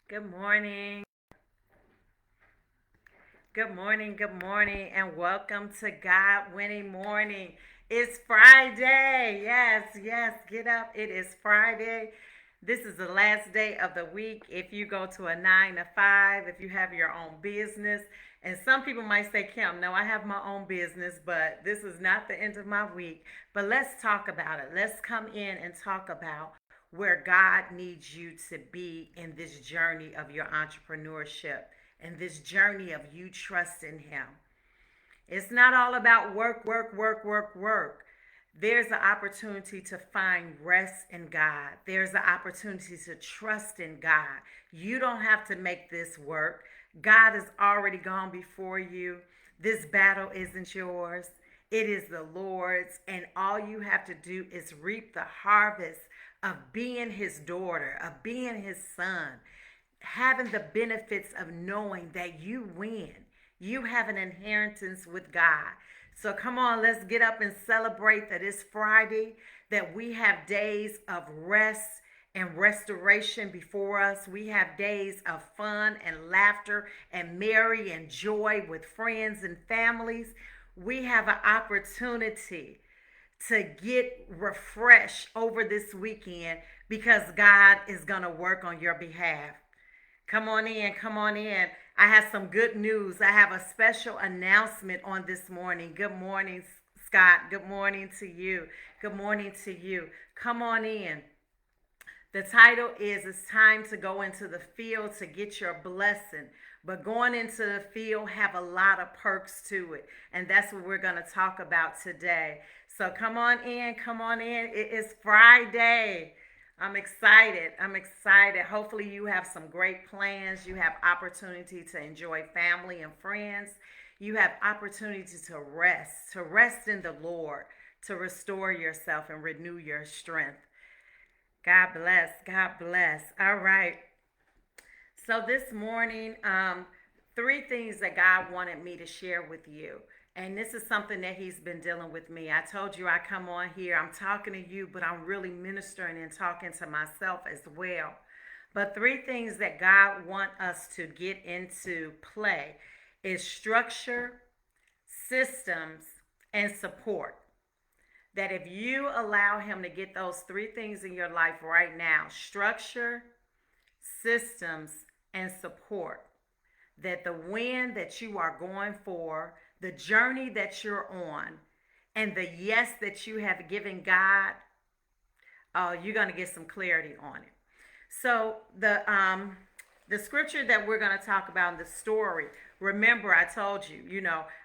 Good morning. Good morning. Good morning. And welcome to God Winning Morning. It's Friday. Yes, yes. Get up. It is Friday. This is the last day of the week. If you go to a 9 to 5, if you have your own business, and some people might say, Kim, no, I have my own business, but this is not the end of my week. But let's talk about it. Let's come in and talk about where God needs you to be in this journey of your entrepreneurship and this journey of you trusting Him. It's not all about work, work, work, work, work. There's an opportunity to find rest in God. There's an opportunity to trust in God. You don't have to make this work. God has already gone before you. This battle isn't yours, it is the Lord's. And all you have to do is reap the harvest of being His daughter, of being His son, having the benefits of knowing that you win. You have an inheritance with God. So come on, let's get up and celebrate that it's Friday, that we have days of rest and restoration before us. We have days of fun and laughter and merry and joy with friends and families. We have an opportunity to get refreshed over this weekend because God is going to work on your behalf. Come on in, come on in. I have some good news. I have a special announcement on this morning. Good morning, Scott. Good morning to you. Good morning to you. Come on in. The title is It's Time to Go into the Field to Get Your Blessing. But going into the field have a lot of perks to it. And that's what we're going to talk about today. So come on in, come on in. It is Friday. I'm excited. I'm excited. Hopefully you have some great plans. You have opportunity to enjoy family and friends. You have opportunity to rest in the Lord, to restore yourself and renew your strength. God bless. God bless. All right. So this morning, three things that God wanted me to share with you. And this is something that He's been dealing with me. I told you I come on here, I'm talking to you, but I'm really ministering and talking to myself as well. But three things that God wants us to get into play is structure, systems, and support. That if you allow Him to get those three things in your life right now, structure, systems, and support, that the win that you are going for, the journey that you're on, and the yes that you have given God, you're going to get some clarity on it. So the scripture that we're going to talk about in the story, remember I told you,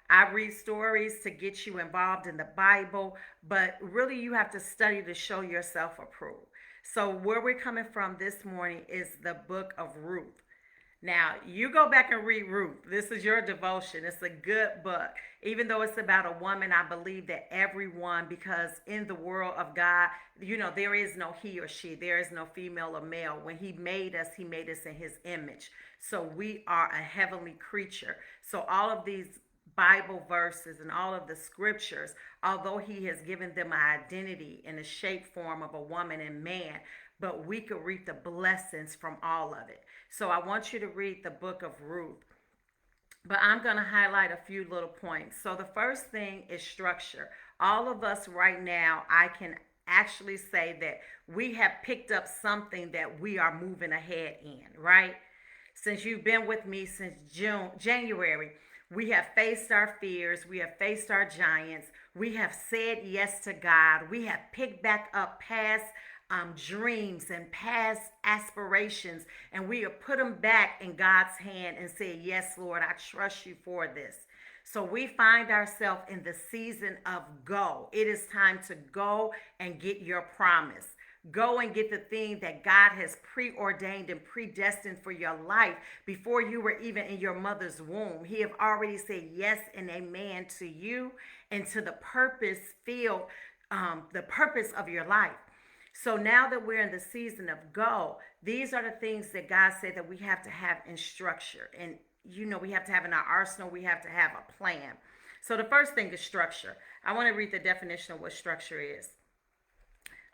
I read stories to get you involved in the Bible, but really you have to study to show yourself approved. So where we're coming from this morning is the book of Ruth. Now, you go back and read Ruth. This is your devotion. It's a good book. Even though it's about a woman, I believe that everyone, because in the world of God, there is no he or she, there is no female or male. When He made us in His image. So we are a heavenly creature. So all of these Bible verses and all of the scriptures, although He has given them an identity in the shape form of a woman and man, but we could reap the blessings from all of it. So I want you to read the book of Ruth, but I'm going to highlight a few little points. So the first thing is structure. All of us right now, I can actually say that we have picked up something that we are moving ahead in, right? Since you've been with me since January, we have faced our fears, we have faced our giants, we have said yes to God, we have picked back up past dreams and past aspirations, and we have put them back in God's hand and said, yes, Lord, I trust you for this. So we find ourselves in the season of go. It is time to go and get your promise. Go and get the thing that God has preordained and predestined for your life before you were even in your mother's womb. He have already said yes and amen to you and to the purpose field, the purpose of your life. So now that we're in the season of go, these are the things that God said that we have to have in structure. And we have to have in our arsenal, we have to have a plan. So the first thing is structure. I want to read the definition of what structure is.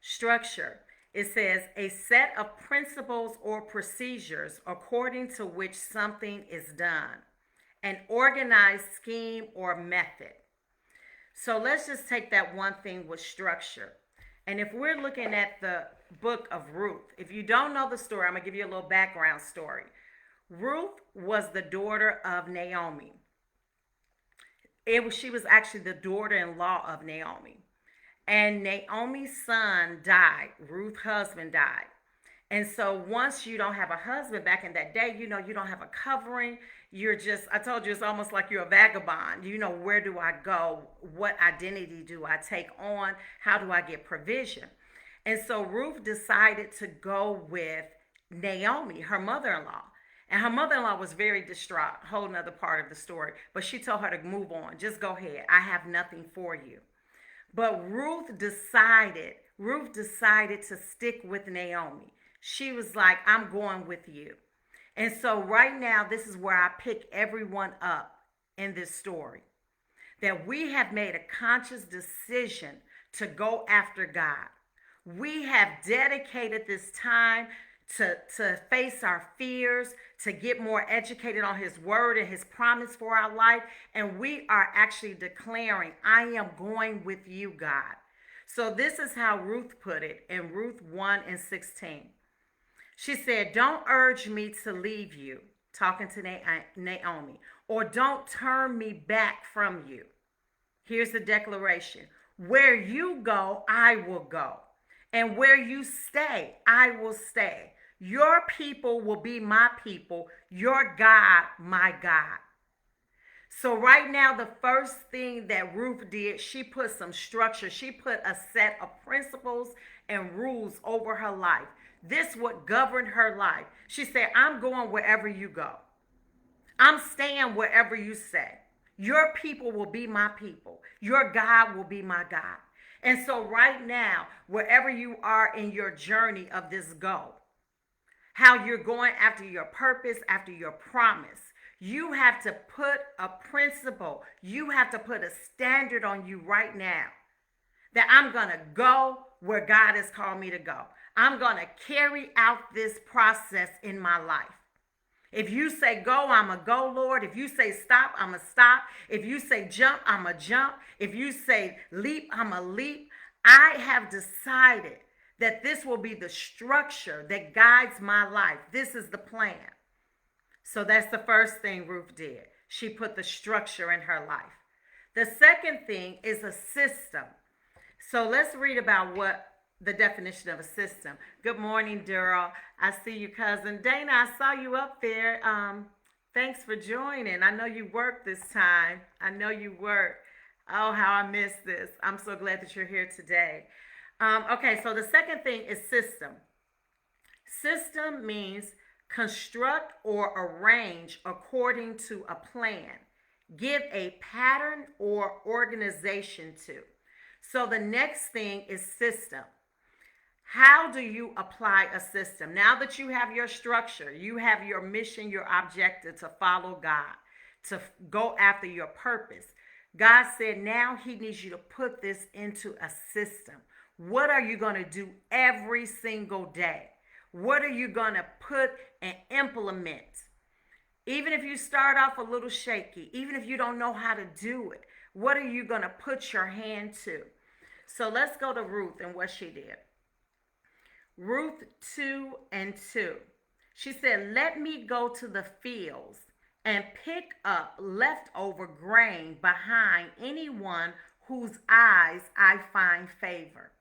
Structure It says a set of principles or procedures according to which something is done, an organized scheme or method. So let's just take that one thing with structure. And if we're looking at the book of Ruth, if you don't know the story, I'm going to give you a little background story. Ruth was the daughter of Naomi. She was actually the daughter-in-law of Naomi. And Naomi's son died. Ruth's husband died. And so once you don't have a husband back in that day, you don't have a covering. You're just, I told you, it's almost like you're a vagabond. Where do I go? What identity do I take on? How do I get provision? And so Ruth decided to go with Naomi, her mother-in-law. And her mother-in-law was very distraught, whole nother part of the story. But she told her to move on. Just go ahead. I have nothing for you. But Ruth decided to stick with Naomi. She was like, I'm going with you. And so right now, this is where I pick everyone up in this story. That we have made a conscious decision to go after God. We have dedicated this time to face our fears, to get more educated on his word and his promise for our life. And we are actually declaring, I am going with you, God. So this is how Ruth put it in Ruth 1:16. She said, don't urge me to leave you, talking to Naomi, or don't turn me back from you. Here's the declaration. Where you go, I will go. And where you stay, I will stay. Your people will be my people, your God, my God. So right now, the first thing that Ruth did, she put some structure. She put a set of principles and rules over her life. This would govern her life. She said, I'm going wherever you go. I'm staying wherever you say. Your people will be my people. Your God will be my God. And so right now, wherever you are in your journey of this go, how you're going after your purpose, after your promise, you have to put a principle. You have to put a standard on you right now that I'm going to go where God has called me to go. I'm going to carry out this process in my life. If you say go, I'm a go, Lord. If you say stop, I'm a stop. If you say jump, I'm a jump. If you say leap, I'm a leap. I have decided that this will be the structure that guides my life. This is the plan. So that's the first thing Ruth did. She put the structure in her life. The second thing is a system. So let's read about what the definition of a system. Good morning, Daryl. I see you, cousin. Dana, I saw you up there. Thanks for joining. I know you work this time. I know you work. Oh, how I miss this. I'm so glad that you're here today. Okay, so the second thing is system. System means construct or arrange according to a plan. Give a pattern or organization to. So the next thing is system. How do you apply a system? Now that you have your structure, you have your mission, your objective to follow God, to go after your purpose. God said now he needs you to put this into a system. What are you going to do every single day? What are you going to put and implement? Even if you start off a little shaky, even if you don't know how to do it, what are you going to put your hand to? So let's go to Ruth and what she did. Ruth 2:2. She said, let me go to the fields and pick up leftover grain behind anyone whose eyes I find favor.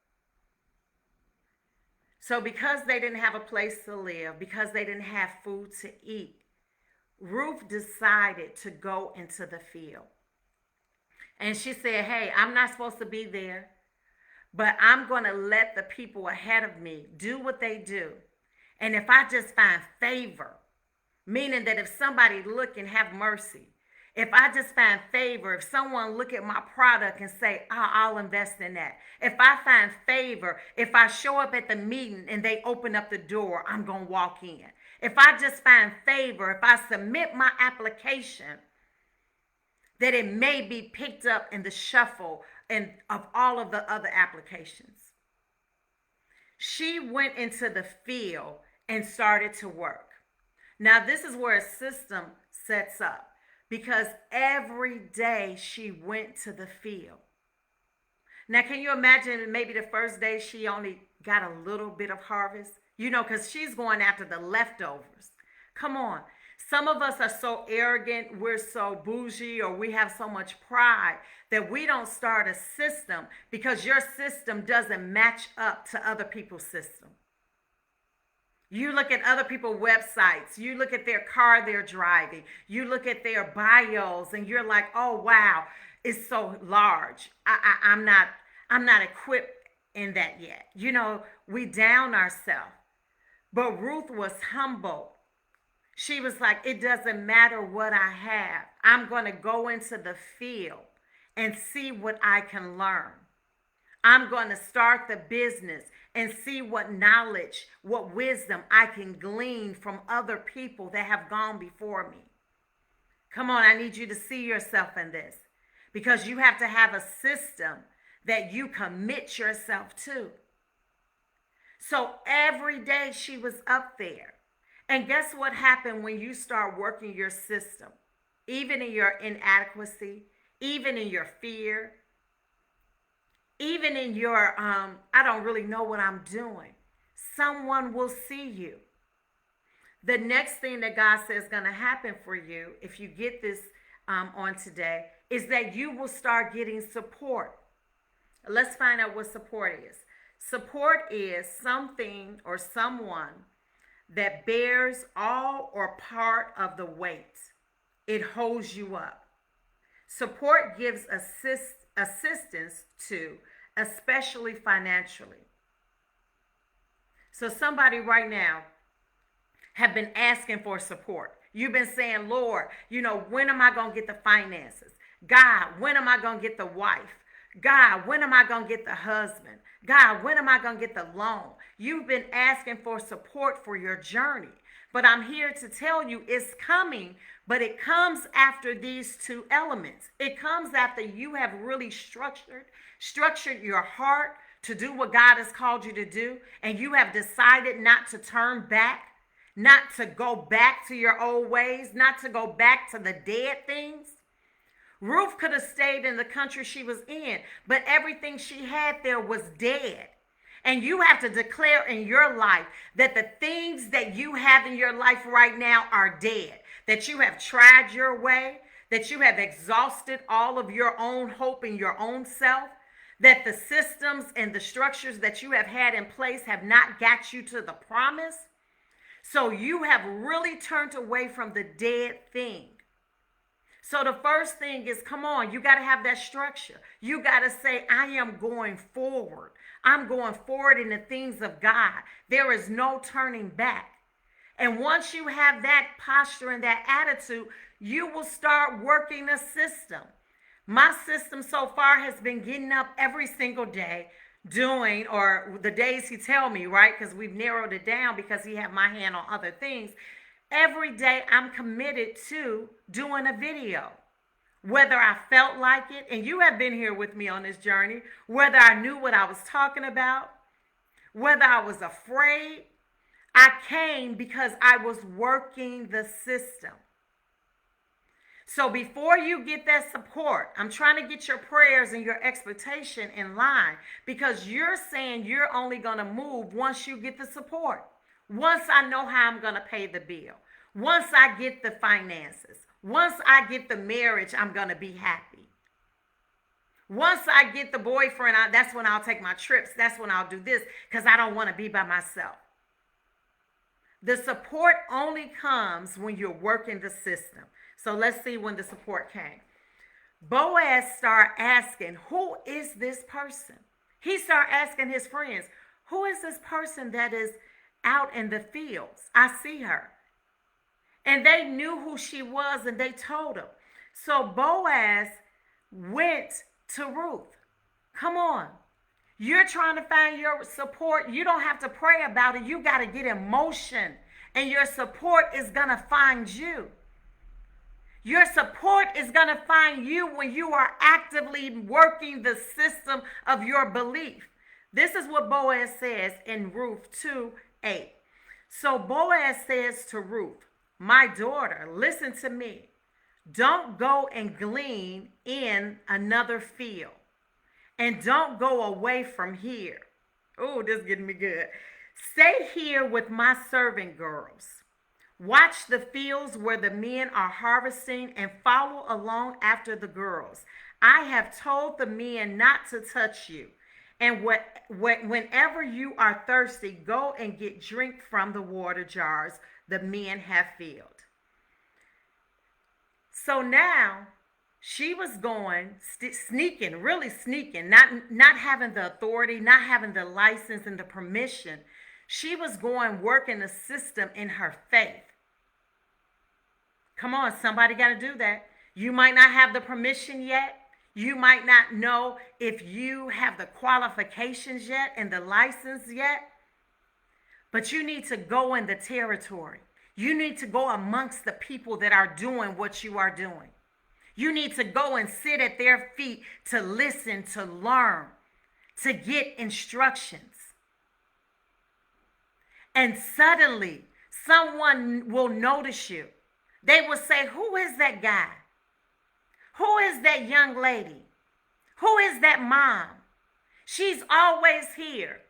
So because they didn't have a place to live, because they didn't have food to eat, Ruth decided to go into the field. And she said, hey, I'm not supposed to be there, but I'm going to let the people ahead of me do what they do. And if I just find favor, meaning that if somebody look and have mercy, if I just find favor, if someone look at my product and say, oh, I'll invest in that. If I find favor, if I show up at the meeting and they open up the door, I'm going to walk in. If I just find favor, if I submit my application, that it may be picked up in the shuffle and of all of the other applications. She went into the field and started to work. Now, this is where a system sets up because every day she went to the field. Now, can you imagine maybe the first day she only got a little bit of harvest? You know, because she's going after the leftovers. Come on. Some of us are so arrogant, we're so bougie, or we have so much pride that we don't start a system because your system doesn't match up to other people's system. You look at other people's websites, you look at their car they're driving, you look at their bios, and you're like, oh wow, it's so large. I'm not equipped in that yet. You know, we down ourselves. But Ruth was humble. She was like, it doesn't matter what I have. I'm going to go into the field and see what I can learn. I'm going to start the business and see what knowledge, what wisdom I can glean from other people that have gone before me. Come on, I need you to see yourself in this because you have to have a system that you commit yourself to. So every day she was up there. And guess what happened when you start working your system? Even in your inadequacy, even in your fear, even in your, I don't really know what I'm doing. Someone will see you. The next thing that God says is going to happen for you, if you get this on today, is that you will start getting support. Let's find out what support is. Support is something or someone that bears all or part of the weight. It holds you up. Support gives assistance to, especially financially. So somebody right now have been asking for support. You've been saying, Lord, you know, when am I going to get the finances? God, when am I going to get the wife? God, when am I going to get the husband? God, when am I going to get the loan? You've been asking for support for your journey. But I'm here to tell you it's coming, but it comes after these two elements. It comes after you have really structured your heart to do what God has called you to do, and you have decided not to turn back, not to go back to your old ways, not to go back to the dead things. Ruth could have stayed in the country she was in, but everything she had there was dead. And you have to declare in your life that the things that you have in your life right now are dead, that you have tried your way, that you have exhausted all of your own hope in your own self, that the systems and the structures that you have had in place have not got you to the promise. So you have really turned away from the dead thing. So the first thing is, come on, you got to have that structure. You got to say, I am going forward. I'm going forward in the things of God. There is no turning back. And once you have that posture and that attitude, you will start working a system. My system so far has been getting up every single day, doing, or the days he tell me, right? Because we've narrowed it down because he had my hand on other things. Every day I'm committed to doing a video, whether I felt like it, and you have been here with me on this journey, whether I knew what I was talking about, whether I was afraid, I came because I was working the system. So before you get that support, I'm trying to get your prayers and your expectation in line because you're saying you're only going to move once you get the support. Once I know how I'm going to pay the bill, once I get the finances, once I get the marriage, I'm going to be happy. Once I get the boyfriend, that's when I'll take my trips. That's when I'll do this because I don't want to be by myself. The support only comes when you're working the system. So let's see when the support came. Boaz started asking, who is this person? He started asking his friends, who is this person that is out in the fields? I see her. And they knew who she was and they told him. So Boaz went to Ruth. Come on. You're trying to find your support. You don't have to pray about it. You got to get in motion. And your support is going to find you. Your support is going to find you when you are actively working the system of your belief. This is what Boaz says in Ruth 2:8. So Boaz says to Ruth, my daughter, listen to me. Don't go and glean in another field, and don't go away from here. Oh, this is getting me good. Stay here with my servant girls. Watch the fields where the men are harvesting and follow along after the girls. I have told the men not to touch you. And whenever you are thirsty, go and get drink from the water jars the men have filled. So now she was going sneaking, really sneaking, not having the authority, not having the license and the permission. She was going working the system in her faith. Come on, somebody got to do that. You might not have the permission yet. You might not know if you have the qualifications yet and the license yet. But you need to go in the territory. You need to go amongst the people that are doing what you are doing. You need to go and sit at their feet to listen, to learn, to get instructions. And suddenly, someone will notice you. They will say, who is that guy? Who is that young lady? Who is that mom? She's always here.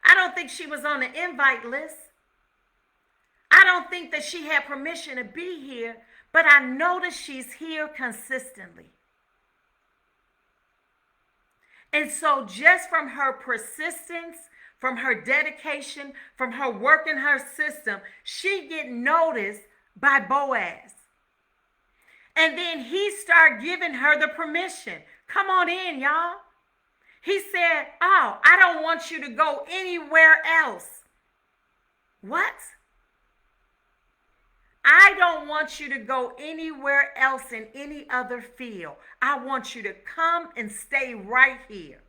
I don't think she was on the invite list. I don't think that she had permission to be here, but I notice she's here consistently. And so just from her persistence, from her dedication, from her working her system, she get noticed by Boaz. And then he started giving her the permission. Come on in, y'all. He said, oh, I don't want you to go anywhere else. What? I don't want you to go anywhere else in any other field. I want you to come and stay right here.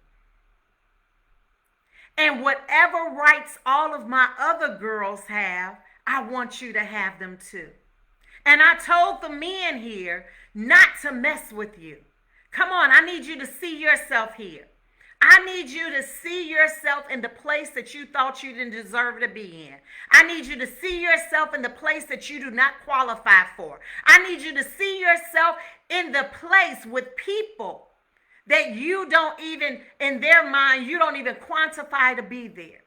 And whatever rights all of my other girls have, I want you to have them too. And I told the men here not to mess with you. Come on, I need you to see yourself here. I need you to see yourself in the place that you thought you didn't deserve to be in. I need you to see yourself in the place that you do not qualify for. I need you to see yourself in the place with people that you don't even, in their mind, you don't even quantify to be there.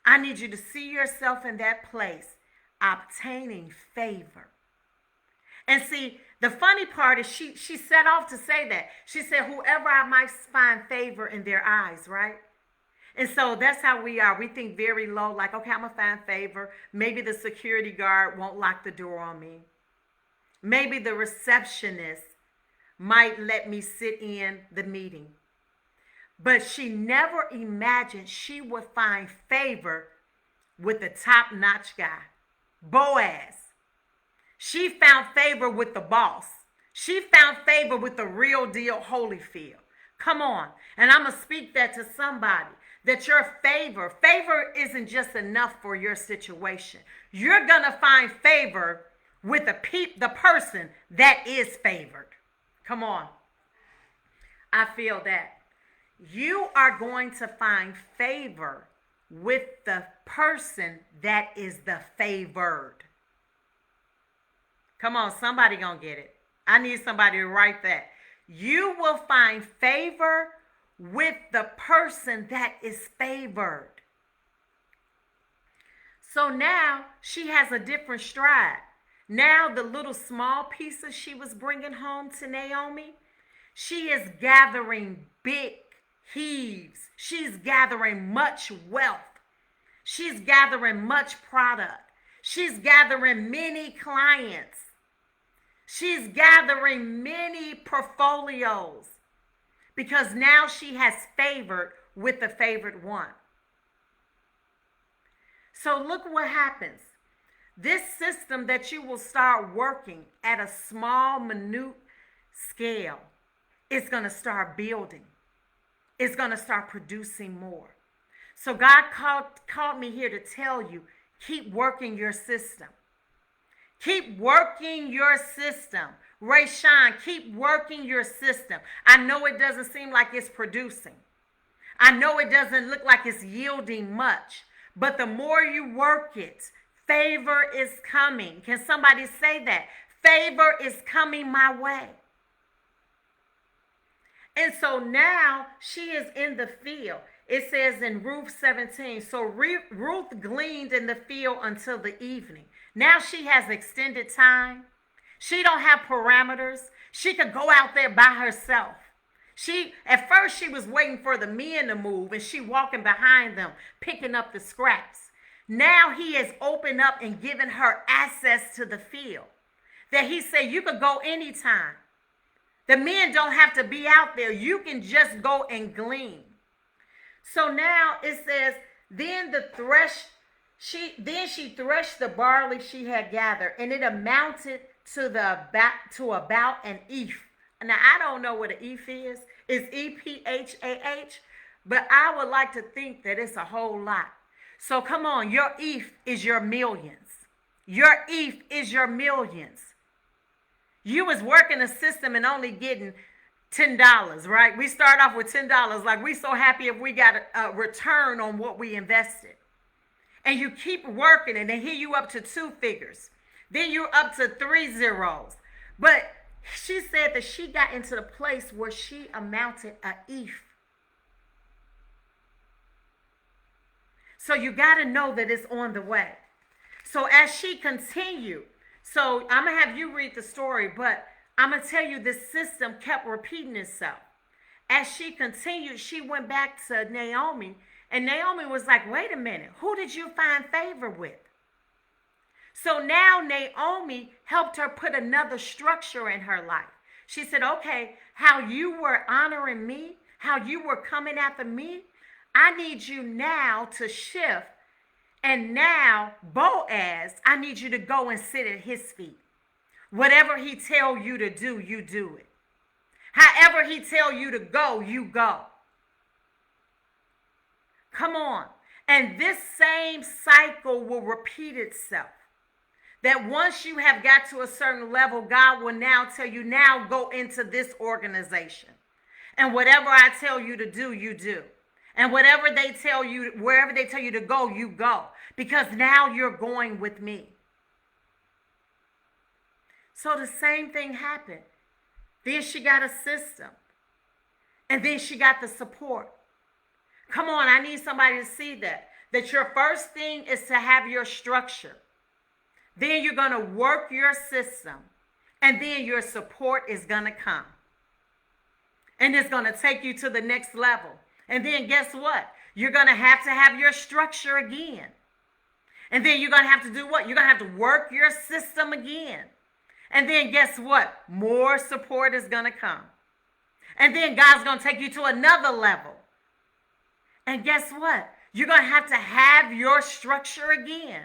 I need you to see yourself in that place, obtaining favor. And see, the funny part is she set off to say that. She said, whoever I might find favor in their eyes, right? And so that's how we are. We think very low, like, okay, I'm going to find favor. Maybe the security guard won't lock the door on me. Maybe the receptionist might let me sit in the meeting. But she never imagined she would find favor with the top-notch guy, Boaz. She found favor with the boss. She found favor with the real deal Holyfield. Come on. And I'm going to speak that to somebody, that your favor isn't just enough for your situation. You're going to find favor with the person that is favored. Come on. I feel that. You are going to find favor with the person that is the favored. Come on, somebody gonna get it. I need somebody to write that. You will find favor with the person that is favored. So now she has a different stride. Now the little small pieces she was bringing home to Naomi, she is gathering big heaves. She's gathering much wealth. She's gathering much product. She's gathering many clients. She's gathering many portfolios because now she has favored with the favored one. So look what happens. This system that you will start working at a small, minute scale is going to start building. It's going to start producing more. So God called me here to tell you, keep working your system. Keep working your system. Rayshawn, keep working your system. I know it doesn't seem like it's producing. I know it doesn't look like it's yielding much, but the more you work it, favor is coming. Can somebody say that? Favor is coming my way. And so now she is in the field. It says in Ruth 17, so Ruth gleaned in the field until the evening. Now she has extended time. She don't have parameters. She could go out there by herself. At first she was waiting for the men to move and she walking behind them, picking up the scraps. Now he has opened up and given her access to the field. That he said you could go anytime. The men don't have to be out there. You can just go and glean. So now it says, then she threshed the barley she had gathered, and it amounted to about an ephah. Now I don't know what an ephah is. It's EPHAH, but I would like to think that it's a whole lot. So come on, your ephah is your millions. Your ephah is your millions. You was working a system and only getting $10, right? We start off with $10. Like we so happy if we got a return on what we invested. And you keep working and then here you up to 2 figures. Then you're up to 3 zeros. But she said that she got into the place where she amounted a ephah. So you got to know that it's on the way. So as she continued, so I'm going to have you read the story, but I'm going to tell you this system kept repeating itself. As she continued, she went back to Naomi, and Naomi was like, wait a minute, who did you find favor with? So now Naomi helped her put another structure in her life. She said, okay, how you were honoring me, how you were coming after me, I need you now to shift. And now, Boaz, I need you to go and sit at his feet. Whatever he tell you to do, you do it. However he tell you to go, you go. Come on. And this same cycle will repeat itself. That once you have got to a certain level, God will now tell you, now go into this organization. And whatever I tell you to do, you do. And whatever they tell you, wherever they tell you to go, you go. Because now you're going with me. So the same thing happened. Then she got a system. And then she got the support. Come on, I need somebody to see that. That your first thing is to have your structure. Then you're going to work your system. And then your support is going to come. And it's going to take you to the next level. And then guess what? You're going to have your structure again. And then you're going to have to do what? You're going to have to work your system again. And then guess what? More support is going to come. And then God's going to take you to another level. And guess what? You're going to have your structure again.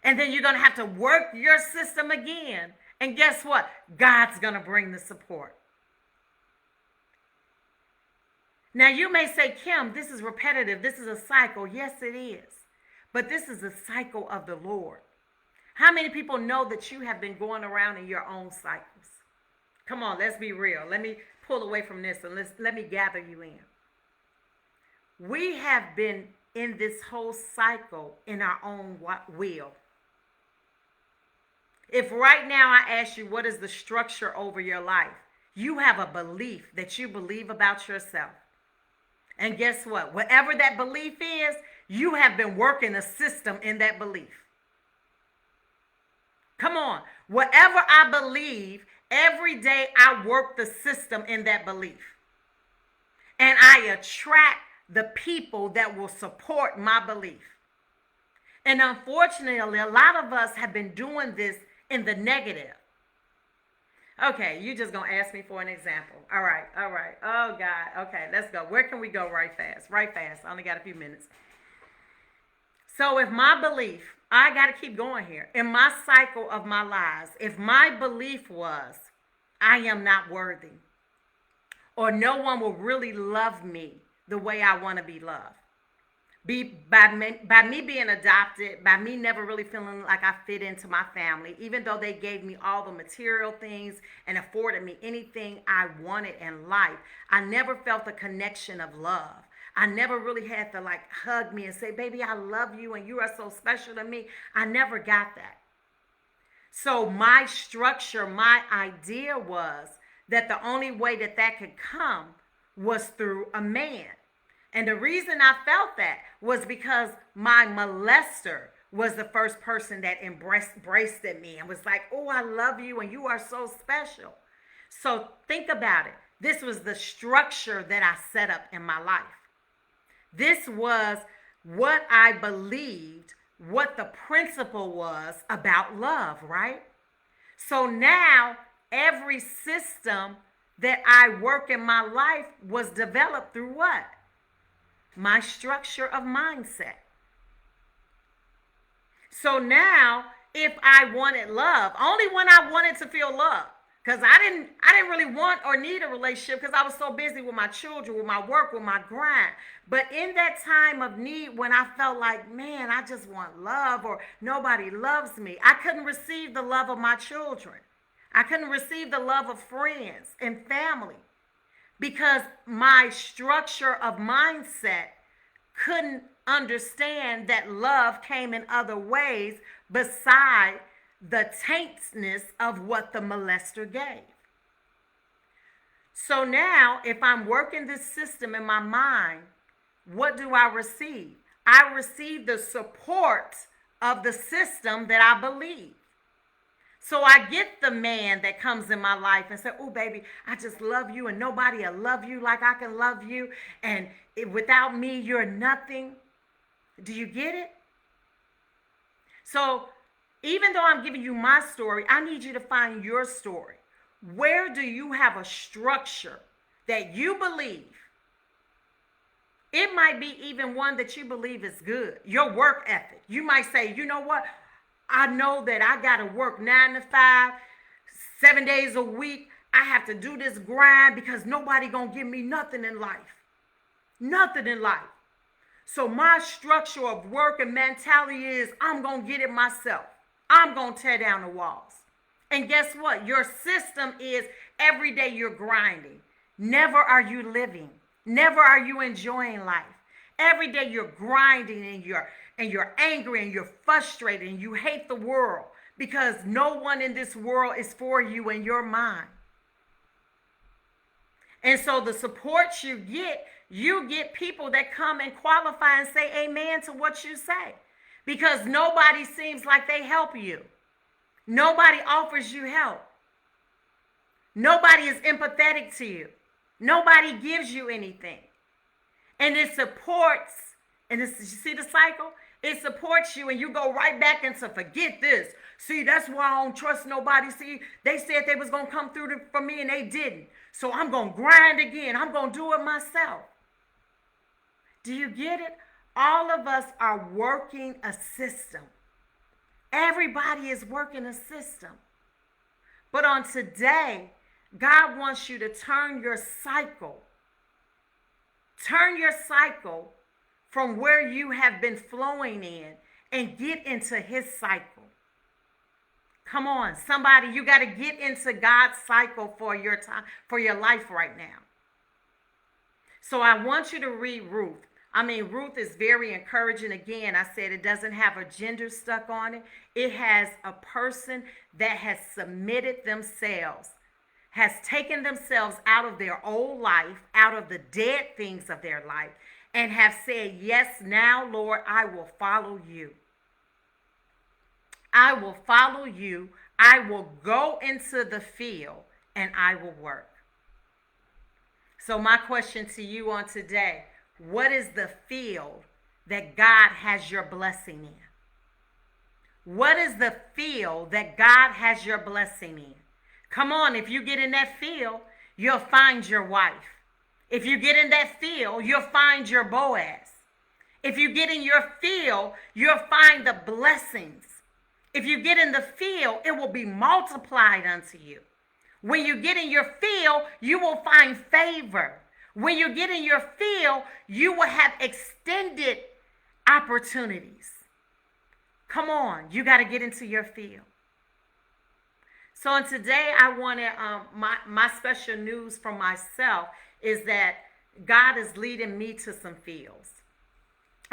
And then you're going to have to work your system again. And guess what? God's going to bring the support. Now you may say, Kim, this is repetitive. This is a cycle. Yes, it is. But this is a cycle of the Lord. How many people know that you have been going around in your own cycles? Come on, let's be real. Let me pull away from this and let me gather you in. We have been in this whole cycle in our own will. If right now I ask you what is the structure over your life, you have a belief that you believe about yourself. And guess what? Whatever that belief is, you have been working a system in that belief. Come on. Whatever I believe, every day I work the system in that belief. And I attract the people that will support my belief. And unfortunately, a lot of us have been doing this in the negative. Okay, you just going to ask me for an example. All right. Oh, God. Okay, let's go. Where can we go right fast? Right fast. I only got a few minutes. So if my belief, I got to keep going here. In my cycle of my lives, if my belief was, I am not worthy, or no one will really love me the way I want to be loved. By me being adopted, by me never really feeling like I fit into my family, even though they gave me all the material things and afforded me anything I wanted in life, I never felt the connection of love. I never really had to like hug me and say, baby, I love you and you are so special to me. I never got that. So my structure, my idea was that the only way that that could come was through a man. And the reason I felt that was because my molester was the first person that embraced me and was like, oh, I love you and you are so special. So think about it. This was the structure that I set up in my life. This was what I believed, what the principle was about love, right? So now every system that I work in my life was developed through what? My structure of mindset. So now if I wanted love, only when I wanted to feel love, because I didn't really want or need a relationship because I was so busy with my children, with my work, with my grind. But in that time of need, when I felt like, man, I just want love or nobody loves me, I couldn't receive the love of my children. I couldn't receive the love of friends and family because my structure of mindset couldn't understand that love came in other ways beside the taintness of what the molester gave. So now, if I'm working this system in my mind, what do I receive? I receive the support of the system that I believe. So I get the man that comes in my life and say, oh, baby, I just love you and nobody will love you like I can love you. And without me, you're nothing. Do you get it? So even though I'm giving you my story, I need you to find your story. Where do you have a structure that you believe? It might be even one that you believe is good. Your work ethic. You might say, you know what? I know that I got to work 9 to 5, 7 days a week. I have to do this grind because nobody going to give me nothing in life. Nothing in life. So my structure of work and mentality is I'm going to get it myself. I'm going to tear down the walls. And guess what? Your system is every day you're grinding. Never are you living. Never are you enjoying life. Every day you're grinding and you're angry and you're frustrated and you hate the world because no one in this world is for you in your mind. And so the support you get people that come and qualify and say amen to what you say because nobody seems like they help you. Nobody offers you help. Nobody is empathetic to you. Nobody gives you anything. And it supports, and this, you see the cycle? It supports you and you go right back into forget this. See, that's why I don't trust nobody. See, they said they was going to come through for me and they didn't. So I'm going to grind again. I'm going to do it myself. Do you get it? All of us are working a system. Everybody is working a system. But on today, God wants you to turn your cycle. Turn your cycle from where you have been flowing in and get into his cycle. Come on, somebody, you got to get into God's cycle for your time, for your life right now. So I want you to read Ruth. Ruth is very encouraging. Again, I said it doesn't have a gender stuck on it. It has a person that has submitted themselves, has taken themselves out of their old life, out of the dead things of their life, and have said, yes, now, Lord, I will follow you. I will follow you. I will go into the field and I will work. So my question to you on today, what is the field that God has your blessing in? What is the field that God has your blessing in? Come on, if you get in that field, you'll find your wife. If you get in that field, you'll find your Boaz. If you get in your field, you'll find the blessings. If you get in the field, it will be multiplied unto you. When you get in your field, you will find favor. When you get in your field, you will have extended opportunities. Come on, you got to get into your field. So today I wanted my special news for myself is that God is leading me to some fields.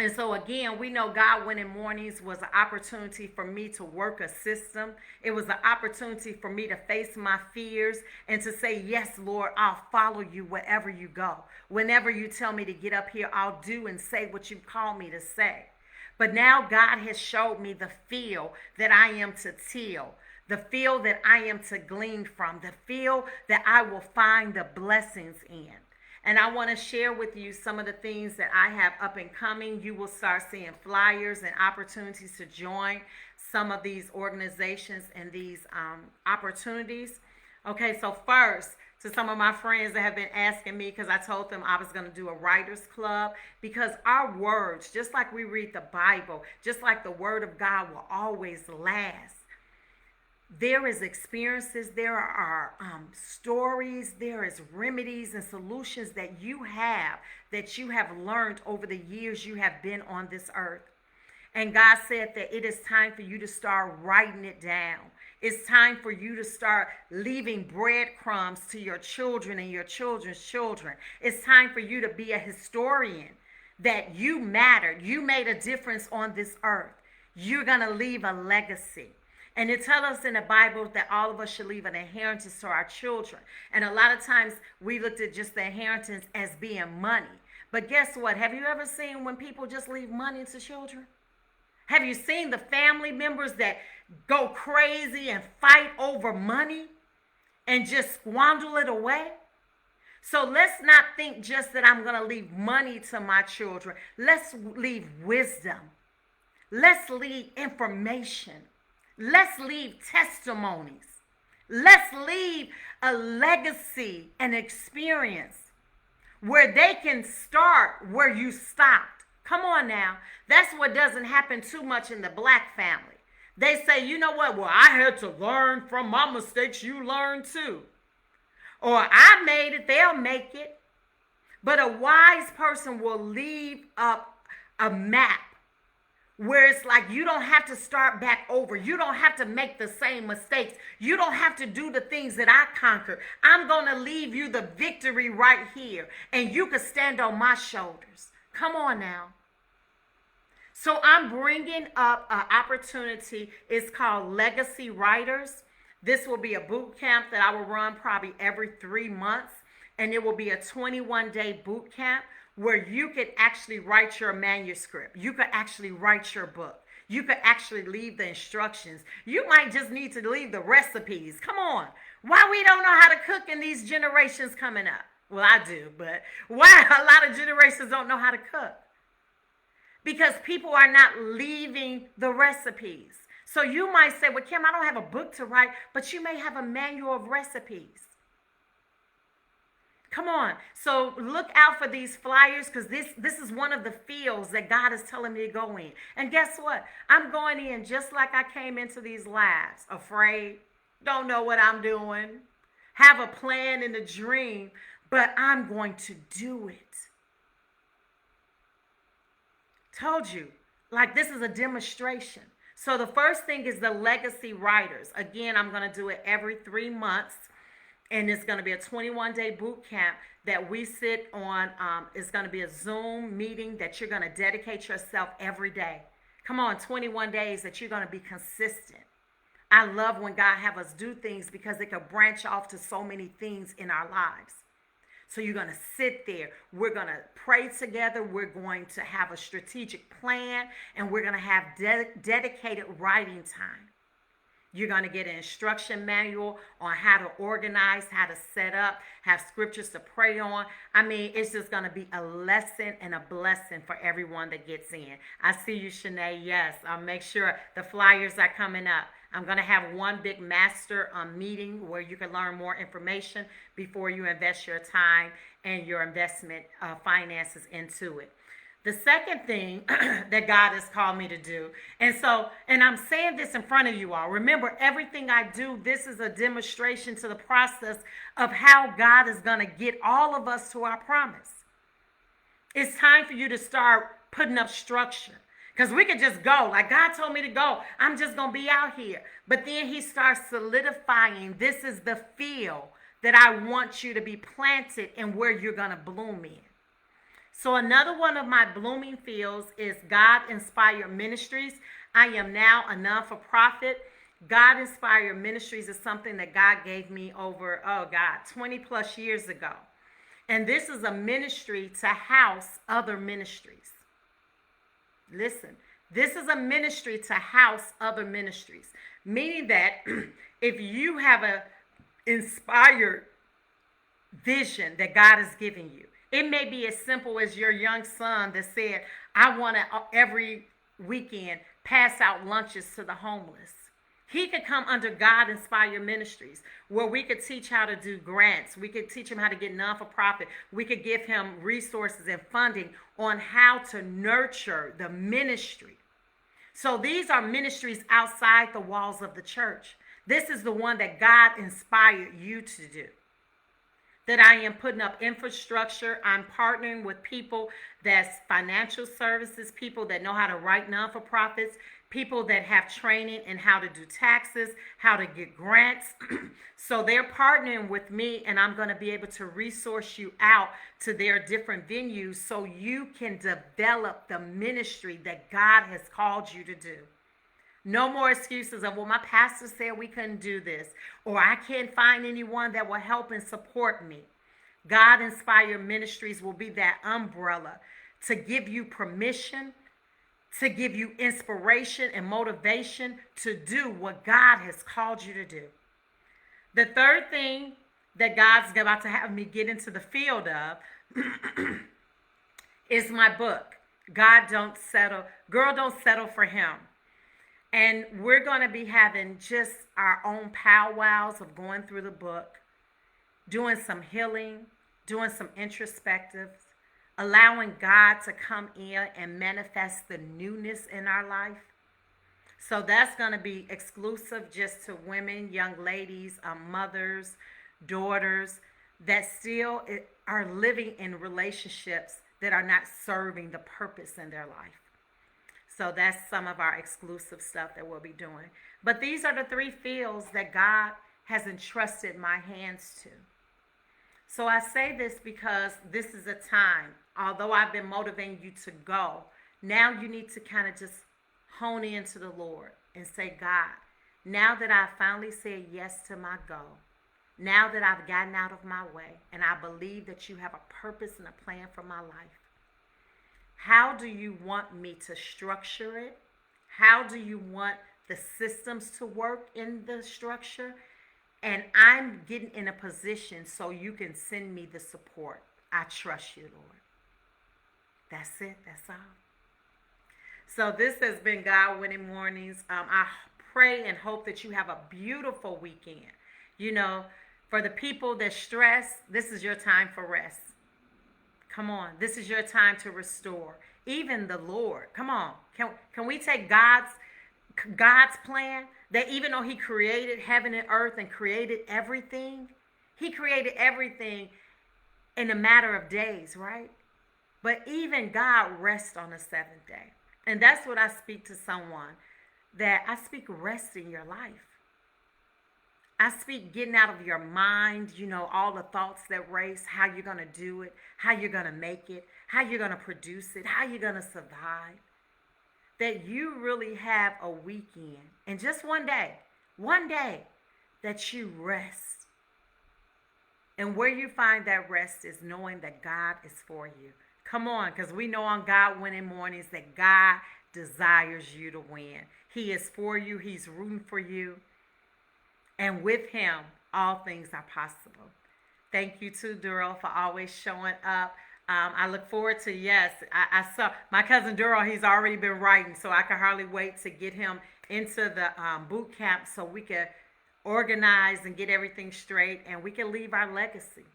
And so again, we know God winning mornings was an opportunity for me to work a system. It was an opportunity for me to face my fears and to say, yes, Lord, I'll follow you wherever you go. Whenever you tell me to get up here, I'll do and say what you call me to say. But now God has showed me the field that I am to till, the field that I am to glean from, the field that I will find the blessings in. And I want to share with you some of the things that I have up and coming. You will start seeing flyers and opportunities to join some of these organizations and these opportunities. Okay, so first, to some of my friends that have been asking me, because I told them I was going to do a writers club, because our words, just like we read the Bible, just like the word of God will always last. There is experiences, there are stories, there is remedies and solutions that you have learned over the years you have been on this earth. And God said that it is time for you to start writing it down. It's time for you to start leaving breadcrumbs to your children and your children's children. It's time for you to be a historian, that you mattered. You made a difference on this earth. You're going to leave a legacy. And it tells us in the Bible that all of us should leave an inheritance to our children. And a lot of times we looked at just the inheritance as being money. But guess what? Have you ever seen when people just leave money to children? Have you seen the family members that go crazy and fight over money and just squander it away? So let's not think just that I'm going to leave money to my children. Let's leave wisdom. Let's leave information. Let's leave testimonies. Let's leave a legacy and experience where they can start where you stopped. Come on now. That's what doesn't happen too much in the black family. They say, you know what? Well, I had to learn from my mistakes. You learn too. Or I made it, they'll make it. But a wise person will leave up a map where it's like you don't have to start back over. You don't have to make the same mistakes. You don't have to do the things that I conquered. I'm going to leave you the victory right here. And you can stand on my shoulders. Come on now. So I'm bringing up an opportunity. It's called Legacy Writers. This will be a boot camp that I will run probably every 3 months. And it will be a 21-day boot camp where you could actually write your manuscript. You could actually write your book. You could actually leave the instructions. You might just need to leave the recipes. Come on. Why we don't know how to cook in these generations coming up? Well, I do, but why a lot of generations don't know how to cook? Because people are not leaving the recipes. So you might say, well, Kim, I don't have a book to write, but you may have a manual of recipes. Come on. So look out for these flyers, because this is one of the fields that God is telling me to go in. And guess what? I'm going in just like I came into these labs, afraid, don't know what I'm doing, have a plan and a dream, but I'm going to do it. Told you, like this is a demonstration. So the first thing is the legacy writers. Again, I'm going to do it every 3 months. And it's going to be a 21-day boot camp that we sit on. It's going to be a Zoom meeting that you're going to dedicate yourself every day. Come on, 21 days that you're going to be consistent. I love when God have us do things because it can branch off to so many things in our lives. So you're going to sit there. We're going to pray together. We're going to have a strategic plan, and we're going to have dedicated writing time. You're going to get an instruction manual on how to organize, how to set up, have scriptures to pray on. I mean, it's just going to be a lesson and a blessing for everyone that gets in. I see you, Shanae. Yes, I'll make sure the flyers are coming up. I'm going to have one big master meeting where you can learn more information before you invest your time and your investment finances into it. The second thing that God has called me to do, and I'm saying this in front of you all. Remember, everything I do, this is a demonstration to the process of how God is going to get all of us to our promise. It's time for you to start putting up structure. Because we could just go, like God told me to go. I'm just going to be out here. But then he starts solidifying, this is the field that I want you to be planted and where you're going to bloom in. So another one of my blooming fields is God Inspired Ministries. I am now a non-for-profit. God Inspired Ministries is something that God gave me over, oh God, 20 plus years ago. And this is a ministry to house other ministries. Listen, this is a ministry to house other ministries, meaning that if you have a inspired vision that God has given you, it may be as simple as your young son that said, I want to every weekend pass out lunches to the homeless. He could come under God Inspired Ministries, where we could teach how to do grants. We could teach him how to get non-for-profit. We could give him resources and funding on how to nurture the ministry. So these are ministries outside the walls of the church. This is the one that God inspired you to do. That I am putting up infrastructure. I'm partnering with people that's financial services, people that know how to write non-for-profits, people that have training in how to do taxes, how to get grants. So they're partnering with me, and I'm going to be able to resource you out to their different venues so you can develop the ministry that God has called you to do. No more excuses of, well, my pastor said we couldn't do this, or I can't find anyone that will help and support me. God Inspired Ministries will be that umbrella to give you permission, to give you inspiration and motivation to do what God has called you to do. The third thing that God's about to have me get into the field of is my book, God Don't Settle, Girl Don't Settle for Him. And we're going to be having just our own powwows of going through the book, doing some healing, doing some introspectives, allowing God to come in and manifest the newness in our life. So that's going to be exclusive just to women, young ladies, mothers, daughters that still are living in relationships that are not serving the purpose in their life. So that's some of our exclusive stuff that we'll be doing. But these are the three fields that God has entrusted my hands to. So I say this because this is a time, although I've been motivating you to go, now you need to kind of just hone into the Lord and say, God, now that I finally said yes to my goal, now that I've gotten out of my way, and I believe that you have a purpose and a plan for my life, how do you want me to structure it? How do you want the systems to work in the structure? And I'm getting in a position so you can send me the support. I trust you, Lord. That's it. That's all. So this has been God Winning Mornings. I pray and hope that you have a beautiful weekend. You know, for the people that stress, this is your time for rest. Come on. This is your time to restore. Even the Lord. Come on. Can we take God's plan? That even though he created heaven and earth and created everything, he created everything in a matter of days, right? But even God rests on the seventh day. And that's what I speak to someone, that I speak rest in your life. I speak getting out of your mind, you know, all the thoughts that race, how you're going to do it, how you're going to make it, how you're going to produce it, how you're going to survive. That you really have a weekend and just one day that you rest. And where you find that rest is knowing that God is for you. Come on, because we know on God Winning Mornings that God desires you to win. He is for you. He's rooting for you. And with him, all things are possible. Thank you too, Duro, for always showing up. I look forward to, yes, I saw my cousin Duro, he's already been writing, so I can hardly wait to get him into the boot camp so we can organize and get everything straight and we can leave our legacy.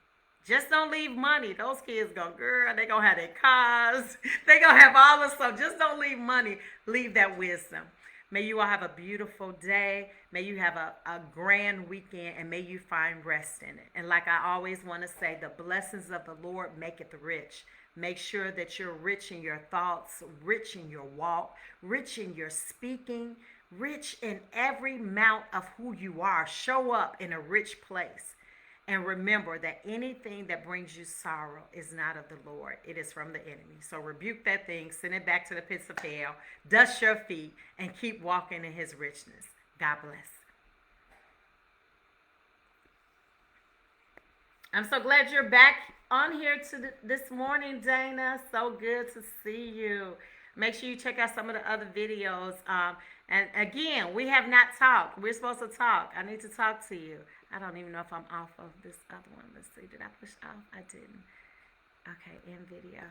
Just don't leave money. Those kids go, girl, they going to have their cars. They going to have all the stuff. Just don't leave money. Leave that wisdom. May you all have a beautiful day. May you have a grand weekend, and may you find rest in it. And like I always want to say, the blessings of the Lord maketh rich. Make sure that you're rich in your thoughts, rich in your walk, rich in your speaking, rich in every mount of who you are. Show up in a rich place. And remember that anything that brings you sorrow is not of the Lord. It is from the enemy. So rebuke that thing, send it back to the pits of hell, dust your feet, and keep walking in his richness. God bless. I'm so glad you're back on here this morning, Dana. So good to see you. Make sure you check out some of the other videos. And again, we have not talked. We're supposed to talk. I need to talk to you. I don't even know if I'm off of this other one. Let's see. Did I push off? I didn't. Okay, in video.